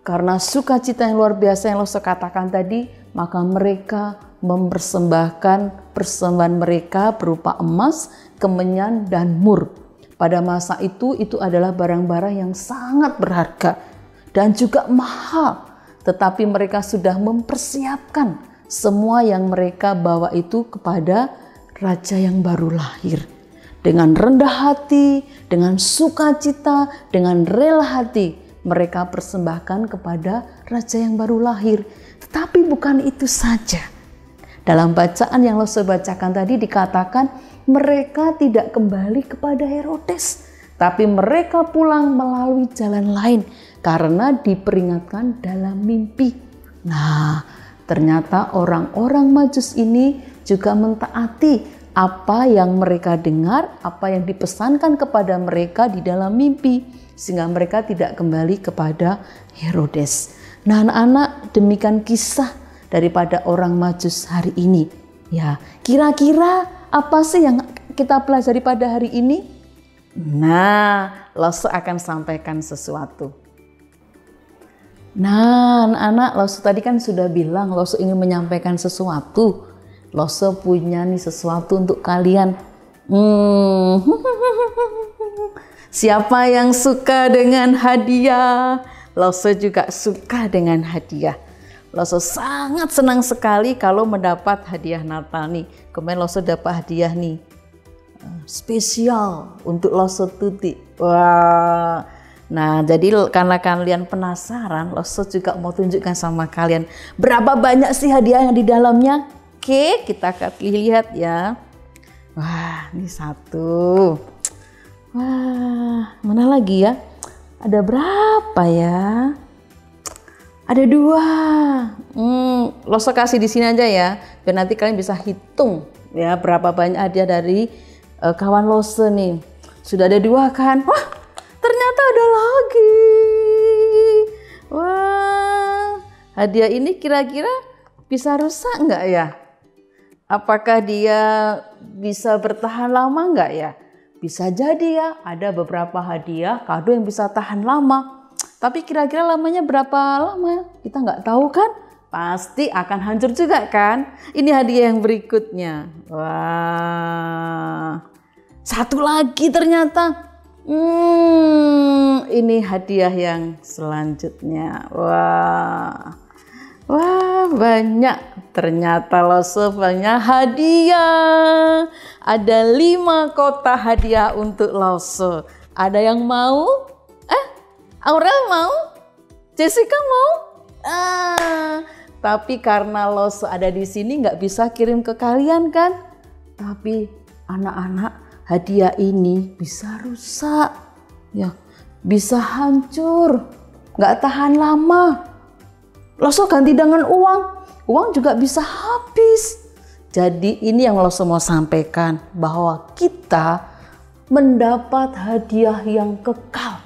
karena sukacita yang luar biasa yang Los katakan tadi, maka mereka mempersembahkan persembahan mereka berupa emas, kemenyan, dan mur. Pada masa itu adalah barang-barang yang sangat berharga dan juga mahal. Tetapi mereka sudah mempersiapkan semua yang mereka bawa itu kepada raja yang baru lahir. Dengan rendah hati, dengan sukacita, dengan rela hati, mereka persembahkan kepada raja yang baru lahir. Tetapi bukan itu saja. Dalam bacaan yang lo bacakan tadi dikatakan mereka tidak kembali kepada Herodes, tapi mereka pulang melalui jalan lain karena diperingatkan dalam mimpi. Nah, ternyata orang-orang Majus ini juga mentaati apa yang mereka dengar, apa yang dipesankan kepada mereka di dalam mimpi, sehingga mereka tidak kembali kepada Herodes. Nah, anak-anak, demikian kisah daripada orang Majus hari ini. Ya, kira-kira apa sih yang kita pelajari pada hari ini? Nah, Los akan sampaikan sesuatu. Nah, anak-anak, Los tadi kan sudah bilang Los ingin menyampaikan sesuatu. Los punya nih sesuatu untuk kalian. Siapa yang suka dengan hadiah? Lose juga suka dengan hadiah. Lose sangat senang sekali kalau mendapat hadiah Natal nih. Kemarin Lose dapat hadiah nih, spesial untuk Lose Tuti. Wah. Nah, jadi karena kalian penasaran, Lose juga mau tunjukkan sama kalian berapa banyak sih hadiah yang di dalamnya. Oke, kita akan lihat ya. Wah, ini satu. Wah, mana lagi ya? Ada berapa ya? Ada 2. Lose kasih di sini aja ya, biar nanti kalian bisa hitung ya berapa banyak hadiah dari kawan Lose nih. Sudah ada 2 kan? Wah, ternyata ada lagi. Wah, hadiah ini kira-kira bisa rusak nggak ya? Apakah dia bisa bertahan lama nggak ya? Bisa jadi ya, ada beberapa hadiah kado yang bisa tahan lama. Tapi kira-kira lamanya berapa lama? Kita nggak tahu kan? Pasti akan hancur juga kan? Ini hadiah yang berikutnya. Wah, satu lagi ternyata. Ini hadiah yang selanjutnya. Wah, banyak. Ternyata Lose banyak hadiah. Ada 5 kotak hadiah untuk Lose. Ada yang mau? Aurel mau? Jessica mau? Tapi karena Lose ada di sini nggak bisa kirim ke kalian kan? Tapi anak-anak, hadiah ini bisa rusak, ya, bisa hancur, nggak tahan lama. Lose ganti dengan uang juga bisa habis. Jadi ini yang Lose mau sampaikan, bahwa kita mendapat hadiah yang kekal.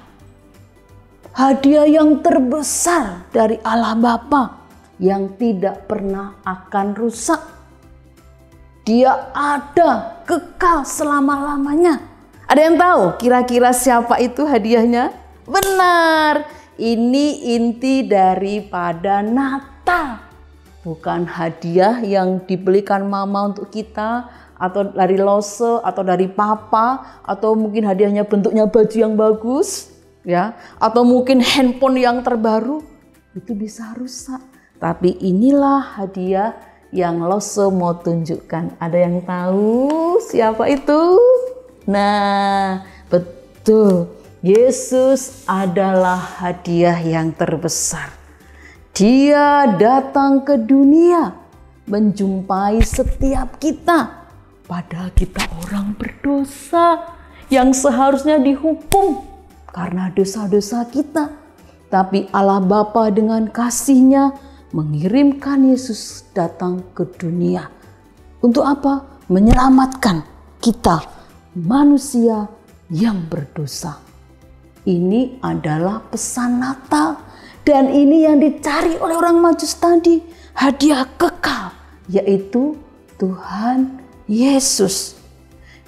Hadiah yang terbesar dari Allah Bapa yang tidak pernah akan rusak. Dia ada kekal selama-lamanya. Ada yang tahu kira-kira siapa itu hadiahnya? Benar, ini inti daripada Natal. Bukan hadiah yang dibelikan mama untuk kita, atau dari Lose, atau dari papa, atau mungkin hadiahnya bentuknya baju yang bagus, ya, atau mungkin handphone yang terbaru. Itu bisa rusak. Tapi inilah hadiah yang Lose mau tunjukkan. Ada yang tahu siapa itu? Nah, betul. Yesus adalah hadiah yang terbesar. Dia datang ke dunia menjumpai setiap kita. Padahal kita orang berdosa yang seharusnya dihukum karena dosa-dosa kita. Tapi Allah Bapa dengan kasih-Nya mengirimkan Yesus datang ke dunia. Untuk apa? Menyelamatkan kita, manusia yang berdosa. Ini adalah pesan Natal. Dan ini yang dicari oleh orang Majus tadi. Hadiah kekal, yaitu Tuhan Yesus.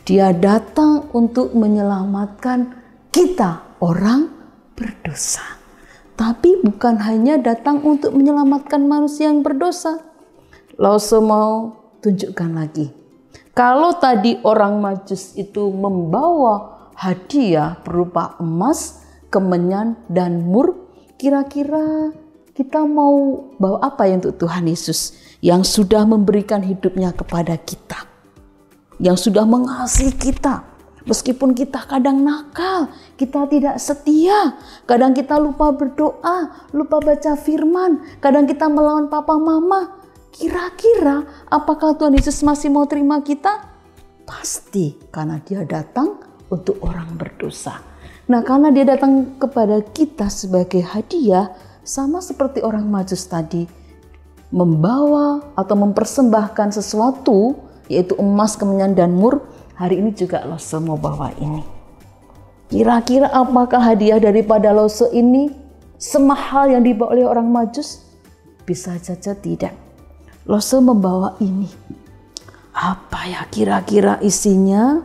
Dia datang untuk menyelamatkan kita, orang berdosa. Tapi bukan hanya datang untuk menyelamatkan manusia yang berdosa. Lose mau tunjukkan lagi. Kalau tadi orang Majus itu membawa hadiah berupa emas, kemenyan, dan mur, kira-kira kita mau bawa apa ya untuk Tuhan Yesus yang sudah memberikan hidupnya kepada kita, yang sudah mengasihi kita. Meskipun kita kadang nakal, kita tidak setia, kadang kita lupa berdoa, lupa baca firman, kadang kita melawan papa mama. Kira-kira apakah Tuhan Yesus masih mau terima kita? Pasti, karena Dia datang untuk orang berdosa. Nah, karena Dia datang kepada kita sebagai hadiah, sama seperti orang Majus tadi, membawa atau mempersembahkan sesuatu, yaitu emas, kemenyan, dan mur. Hari ini juga Lose mau bawa ini. Kira-kira apakah hadiah daripada Lose ini semahal yang dibawa oleh orang Majus? Bisa saja tidak. Lose membawa ini. Apa ya kira-kira isinya?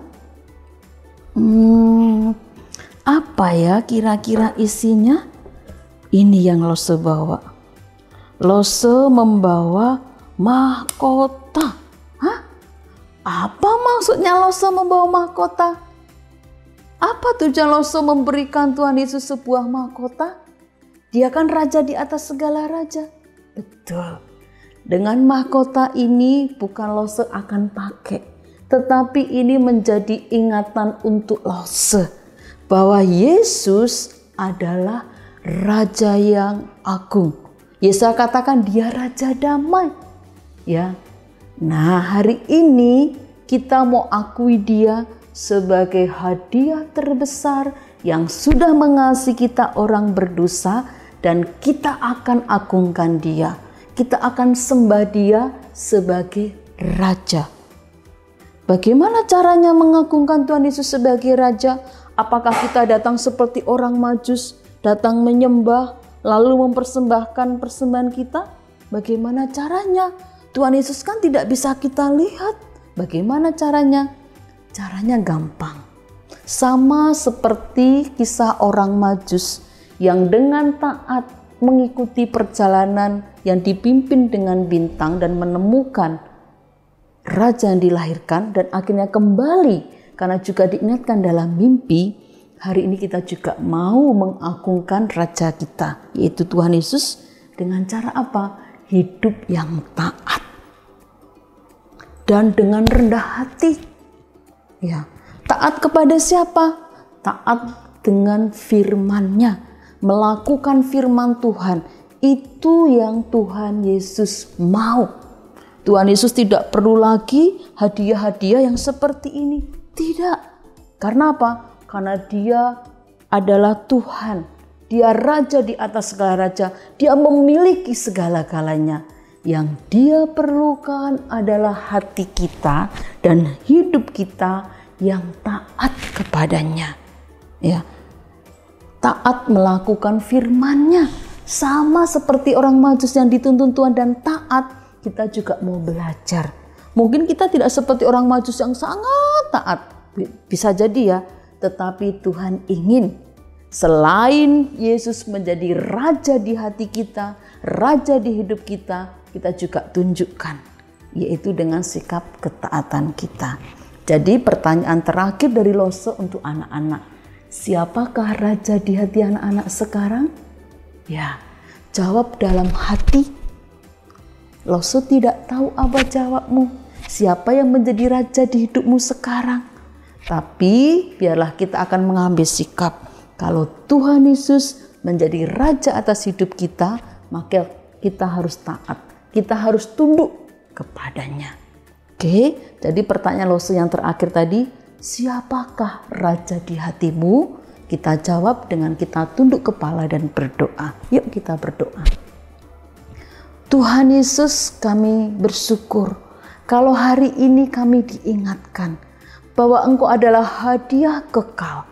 Apa ya kira-kira isinya? Ini yang Lose bawa. Lose membawa mahkota. Hah? Apa maksudnya Lose membawa mahkota? Apa tujuan Lose memberikan Tuhan Yesus sebuah mahkota? Dia kan raja di atas segala raja. Betul. Dengan mahkota ini bukan Lose akan pakai, tetapi ini menjadi ingatan untuk Lose bahwa Yesus adalah raja yang agung. Yesaya katakan dia raja damai. Ya. Nah, hari ini kita mau akui dia sebagai hadiah terbesar yang sudah mengasihi kita orang berdosa, dan kita akan agungkan dia. Kita akan sembah dia sebagai raja. Bagaimana caranya mengagungkan Tuhan Yesus sebagai raja? Apakah kita datang seperti orang Majus, datang menyembah lalu mempersembahkan persembahan kita? Bagaimana caranya? Tuhan Yesus kan tidak bisa kita lihat. Bagaimana caranya? Caranya gampang. Sama seperti kisah orang Majus yang dengan taat mengikuti perjalanan yang dipimpin dengan bintang dan menemukan raja yang dilahirkan dan akhirnya kembali karena juga diingatkan dalam mimpi. Hari ini kita juga mau mengagungkan raja kita, yaitu Tuhan Yesus, dengan cara apa? Hidup yang taat dan dengan rendah hati. Ya, taat kepada siapa? Taat dengan firman-Nya, melakukan firman Tuhan. Itu yang Tuhan Yesus mau. Tuhan Yesus tidak perlu lagi hadiah-hadiah yang seperti ini. Tidak. Karena apa? Karena dia adalah Tuhan. Dia raja di atas segala raja. Dia memiliki segala-galanya. Yang dia perlukan adalah hati kita dan hidup kita yang taat kepadanya. Ya. Taat melakukan firman-Nya. Sama seperti orang Majus yang dituntun Tuhan dan taat, kita juga mau belajar. Mungkin kita tidak seperti orang Majus yang sangat taat. Bisa jadi ya. Tetapi Tuhan ingin selain Yesus menjadi raja di hati kita, raja di hidup kita, kita juga tunjukkan, yaitu dengan sikap ketaatan kita. Jadi pertanyaan terakhir dari Lose untuk anak-anak, siapakah raja di hati anak-anak sekarang? Ya, jawab dalam hati. Lose tidak tahu apa jawabmu, siapa yang menjadi raja di hidupmu sekarang. Tapi biarlah kita akan mengambil sikap. Kalau Tuhan Yesus menjadi raja atas hidup kita, maka kita harus taat. Kita harus tunduk kepadanya. Oke, jadi pertanyaan Lose yang terakhir tadi, siapakah raja di hatimu? Kita jawab dengan kita tunduk kepala dan berdoa. Yuk kita berdoa. Tuhan Yesus, kami bersyukur kalau hari ini kami diingatkan bahwa Engkau adalah hadiah kekal,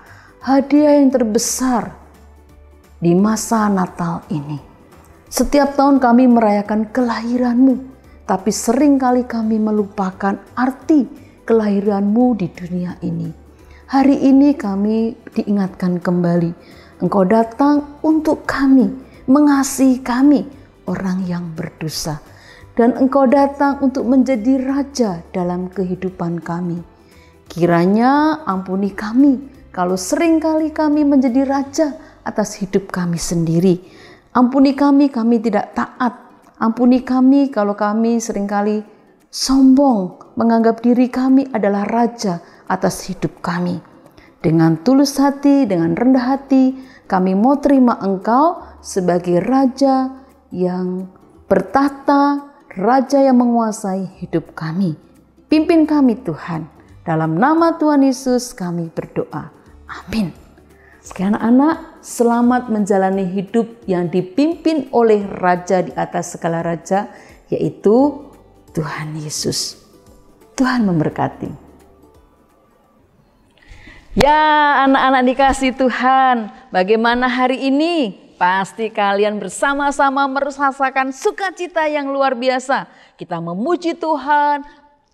hadiah yang terbesar di masa Natal ini. Setiap tahun kami merayakan kelahiran-Mu, tapi seringkali kami melupakan arti kelahiran-Mu di dunia ini. Hari ini kami diingatkan kembali, Engkau datang untuk kami, mengasihi kami, orang yang berdosa. Dan Engkau datang untuk menjadi raja dalam kehidupan kami. Kiranya ampuni kami kalau seringkali kami menjadi raja atas hidup kami sendiri. Ampuni kami tidak taat. Ampuni kami kalau kami seringkali sombong, menganggap diri kami adalah raja atas hidup kami. Dengan tulus hati, dengan rendah hati, kami mau terima Engkau sebagai raja yang bertahta, raja yang menguasai hidup kami. Pimpin kami Tuhan. Dalam nama Tuhan Yesus kami berdoa. Amin. Sekian anak, selamat menjalani hidup yang dipimpin oleh raja di atas segala raja, yaitu Tuhan Yesus. Tuhan memberkati. Ya, anak-anak dikasih Tuhan, bagaimana hari ini? Pasti kalian bersama-sama merasakan sukacita yang luar biasa. Kita memuji Tuhan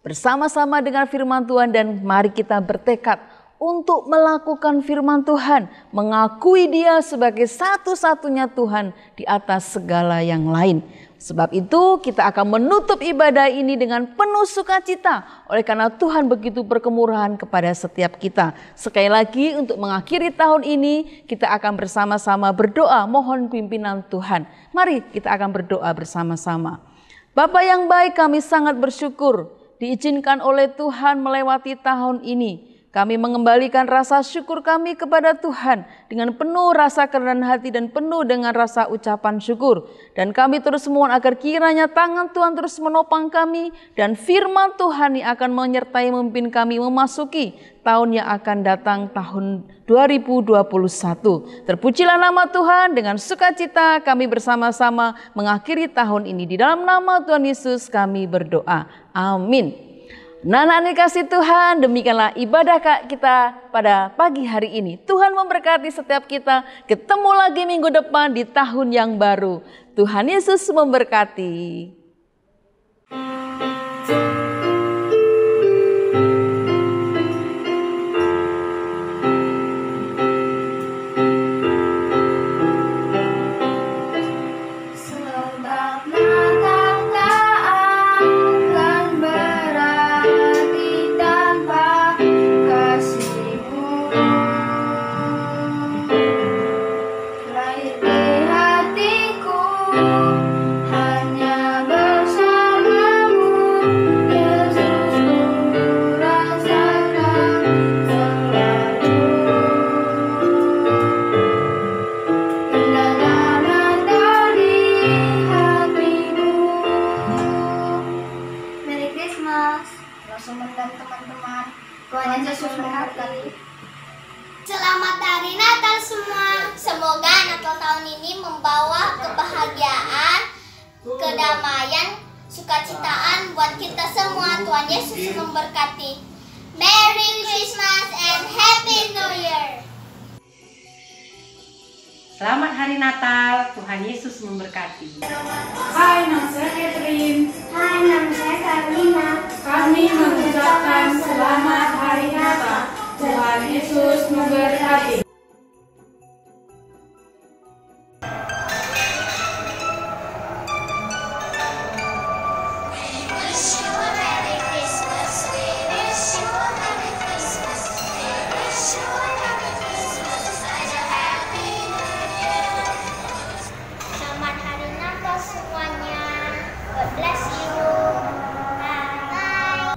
bersama-sama dengan firman Tuhan, dan mari kita bertekad untuk melakukan firman Tuhan, mengakui Dia sebagai satu-satunya Tuhan di atas segala yang lain. Sebab itu kita akan menutup ibadah ini dengan penuh sukacita oleh karena Tuhan begitu berkemurahan kepada setiap kita. Sekali lagi untuk mengakhiri tahun ini kita akan bersama-sama berdoa mohon pimpinan Tuhan. Mari kita akan berdoa bersama-sama. Bapa yang baik, kami sangat bersyukur diizinkan oleh Tuhan melewati tahun ini. Kami mengembalikan rasa syukur kami kepada Tuhan dengan penuh rasa kerendahan hati dan penuh dengan rasa ucapan syukur. Dan kami terus mohon agar kiranya tangan Tuhan terus menopang kami dan firman Tuhan yang akan menyertai memimpin kami memasuki tahun yang akan datang, tahun 2021. Terpujilah nama Tuhan, dengan sukacita kami bersama-sama mengakhiri tahun ini. Di dalam nama Tuhan Yesus kami berdoa. Amin. Anak-anak dikasih Tuhan, demikianlah ibadah kita pada pagi hari ini. Tuhan memberkati setiap kita. Ketemu lagi minggu depan di tahun yang baru. Tuhan Yesus memberkati. Selamat Hari Natal semua. Semoga Natal tahun ini membawa kebahagiaan, kedamaian, sukacitaan buat kita semua. Tuhan Yesus memberkati. Merry Christmas and Happy New Year. Selamat Hari Natal, Tuhan Yesus memberkati. Hai, nama saya Catherine. Hai, nama saya Karina. Kami mengucapkan selamat Hari Natal. Tuhan Yesus memberkati. Selamat Hari Natal semuanya. God bless you. Bye.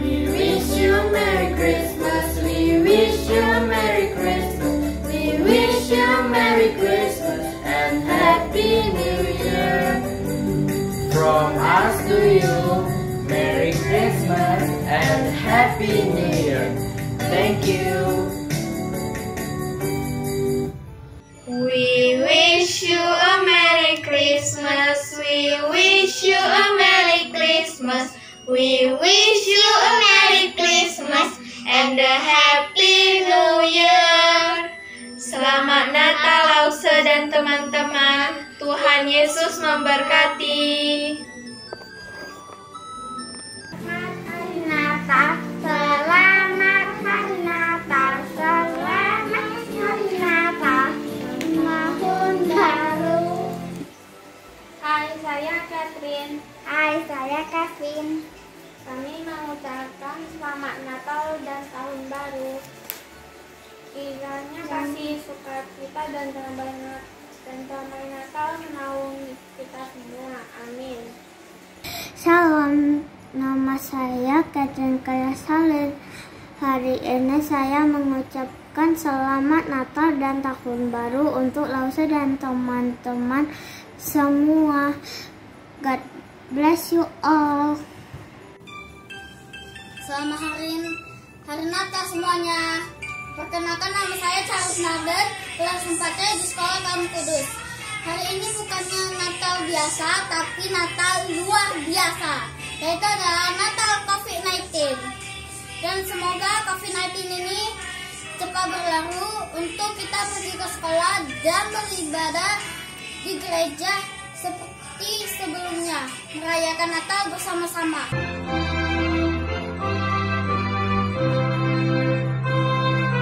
We wish you a Merry Christmas. We wish you a Merry Christmas. We wish you a Merry Christmas and Happy New Year. From us to you, Merry Christmas and Happy New Year. Thank you. We wish you a Merry Christmas. We wish you a Merry Christmas. We wish you a Merry Christmas and a Happy New Year. Selamat Natal Lause dan teman-teman. Tuhan Yesus memberkati. Hari Natal, selamat Hari Natal, selamat Hari Natal, tahun baru. Hai, saya Catherine. Hai, saya Kevin. Kami mengucapkan selamat Natal dan tahun baru. Kiranya kasih sukacita dan damai Natal menaungi kita semua. Amin. Salam, nama saya Catherine Kayasalin. Hari ini saya mengucapkan selamat Natal dan tahun baru untuk Lause dan teman-teman semua. God bless you all. Selamat hari Natal semuanya. Perkenalkan, nama saya Charles Nader, kelas 4C di Sekolah Kaum Kudus. Hari ini bukannya Natal biasa, tapi Natal luar biasa, yaitu adalah Natal COVID-19. Dan semoga COVID-19 ini cepat berlalu untuk kita pergi ke sekolah dan beribadah di gereja seperti sebelumnya, merayakan Natal bersama-sama.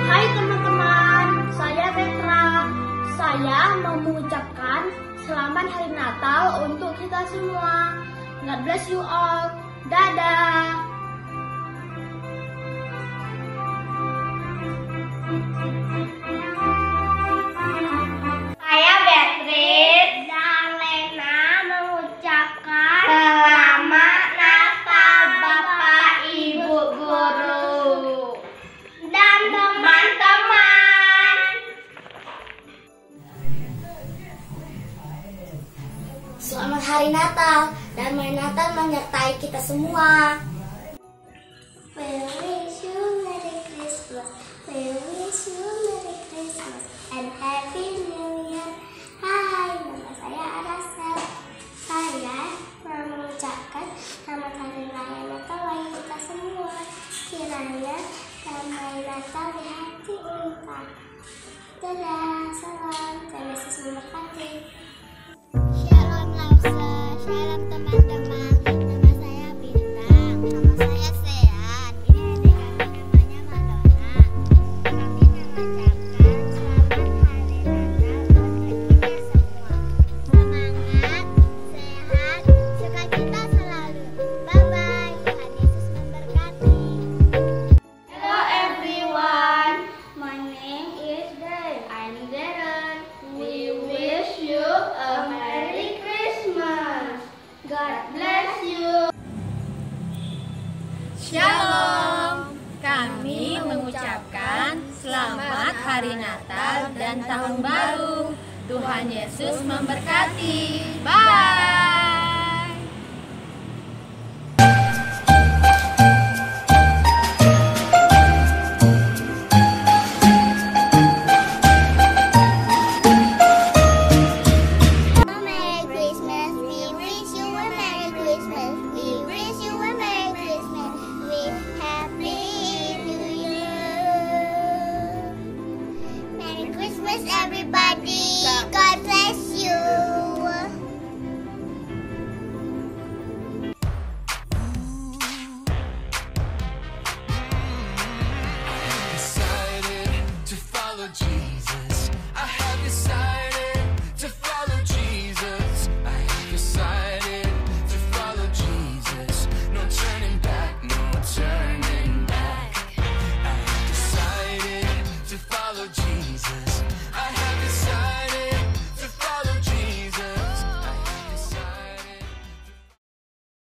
Hai teman-teman, saya Petra. Saya mau mengucapkan selamat Hari Natal semua. God bless you all. Dadah. Saya Beatrice dan Lena mengucapkan selamat Natal Bapak Ibu Guru dan teman-teman. Selamat Hari Natal, damai Natal menyertai kita semua. We wish you Merry Christmas. We wish you Merry Christmas and Happy New Year. Hai, nama saya Arasel. Saya mau mengucapkan selamat Hari Raya Natal bagi kita semua. Kiranya damai Natal di hati kita. Dadah, salam, Tuhan Yesus memberkati. Shalom Lausa, shalom teman-teman. Nama saya Bintang, nama saya Sean. Ini adik kami namanya Madonna. Kami mengucapkan selamat Hari Natal untuk kita semua. Semangat, sehat, sukacita selalu. Bye bye, Tuhan Yesus memberkati. Hello everyone, my name is Dave. I'm Darren. We wish you a Merry Christmas. God bless you. Shalom, kami mengucapkan selamat Hari Natal dan Tahun Baru. Tuhan Yesus memberkati. Bye.